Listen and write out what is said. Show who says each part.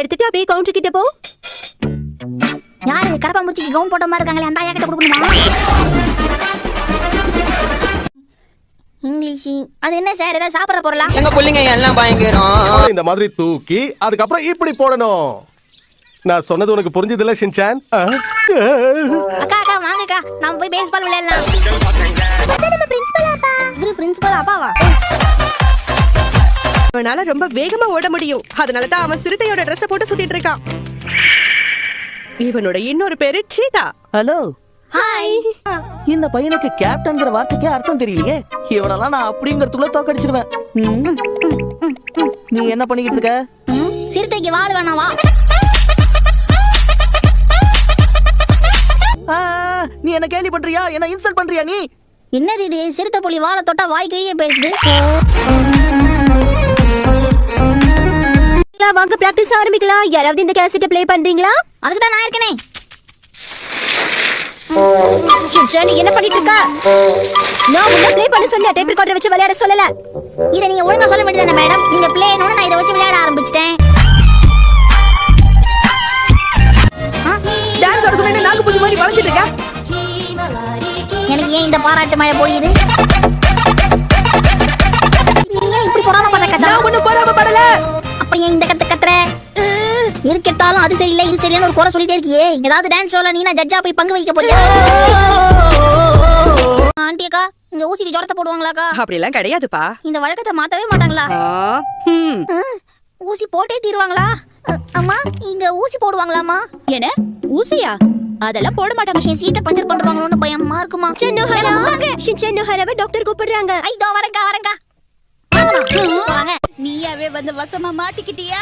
Speaker 1: எடுத்துட்டு அப்படியே கவுண்டர் கிட்ட போ.
Speaker 2: யாரு கடப்பாம்பூச்சிக்கு கவுன் போட்ட மாதிரி இருக்காங்களே, அந்த ஐயா கிட்ட கொடுக்கணுமா? இங்கிலீஷ் அது என்ன சார், ஏதாவது சாப்பிட பொருளா?
Speaker 3: எங்க புள்ளைங்க எல்லாம் பயங்கரம்.
Speaker 4: இந்த மாதிரி தூக்கி அதுக்கப்புறம் இப்படி போடணும். நான் சொன்னது உனக்கு புரிஞ்சதில்ல ஷின்சான்?
Speaker 2: அக்கா அக்கா வாங்கக்கா, நாம போய் பேஸ்பால் விளையாடலாம். நம்ம பிரின்சிபல் அப்பா. இவரு பிரின்சிபல் அப்பாவா?
Speaker 1: அவனால ரொம்ப வேகமா ஓட முடியும். அதனால தான் அவன் சிறுத்தையோட ட்ரெஸ் போட்டு சுத்திட்டு இருக்கான். இவனோட இன்னொரு பேரு சீதா.
Speaker 5: ஹலோ.
Speaker 2: ஹாய்.
Speaker 5: இந்த பையனுக்கு கேப்டன்ங்கிற வார்த்தைக்கு அர்த்தம் தெரியலையே. இவனெல்லாம் நான் அப்படிங்கறதுக்குள்ள தோக்கடிச்சிருவேன். நீ என்ன பண்ணிக்கிட்டு இருக்க?
Speaker 2: சிறுத்தைக்கு வாழ வேணாவா?
Speaker 5: நீ என்ன கேலி பண்றியா? என்ன இன்சல்ட் பண்றியா நீ?
Speaker 2: என்னது இது, சிறுத்தை புலி வாழை தொட்டா வாய் கிழியே பேசுது.
Speaker 1: வாங்க பிராக்டிஸ் ஆரம்பிக்கலாம். யாராவது இந்த கேசட்டை ப்ளே பண்றீங்களா?
Speaker 2: அதுக்கு தான் நான் இருக்கனே.
Speaker 1: ஷின்சான் என்ன பண்ணிட்டு இருக்க? நான் உன்னை ப்ளே பண்ண சொன்னேன், டேப் ரெக்கார்டர் வச்சு விளையாட சொல்லல.
Speaker 2: இத நீங்க ஒழுங்கா சொல்ல வேண்டியதானே மேடம்? நீங்க ப்ளேனோட நான் இத வச்சு விளையாட ஆரம்பிச்சிட்டேன்.
Speaker 1: டான்ஸ் ஆட சொன்னா நாக்கு பூச்சி மாதிரி வளைஞ்சிட்டு இருக்க.
Speaker 2: எனக்கு ஏன் இந்த பாராட்டு மழை பொழியுது? நீ ஏன் இப்படி பொறாம பண்ற கசா?
Speaker 1: நான் ஒண்ணும் பொறாம படல.
Speaker 2: அப்ப ஏன் இந்த கத்துற? எது கேட்டாலும் அது சரியில்லை இது சரியில்லைன்னு ஒரு குறை சொல்லிட்டே இருக்கியே. ஏதாவது டான்ஸ் ஷோல நீ ஜட்ஜா போய் பங்கு வகிக்க போறியா? ஆண்டி அக்கா, இங்க ஊசிக்கு ஜொரத்தை போடுவாங்களாக்கா?
Speaker 1: அப்படி எல்லாம் கிடையாதுப்பா.
Speaker 2: இந்த வழக்கத்தை மாத்தவே மாட்டாங்களா? ஊசி போட்டே தீருவாங்களா? அம்மா இங்க ஊசி போடுவாங்களாமா?
Speaker 6: என்ன ஊசியா? அதெல்லாம் போட மாட்டாங்க.
Speaker 2: சீட்டை பஞ்சர் பண்ணுவாங்களோன்னு பயமா இருக்குமா?
Speaker 1: சென்னோஹரா, ஷின்சான் டாக்டர் கூப்பிடுறாங்க.
Speaker 2: ஐதோ வரேங்க.
Speaker 6: நீயாவே வந்து வசமா மாட்டிக்கிட்டியா?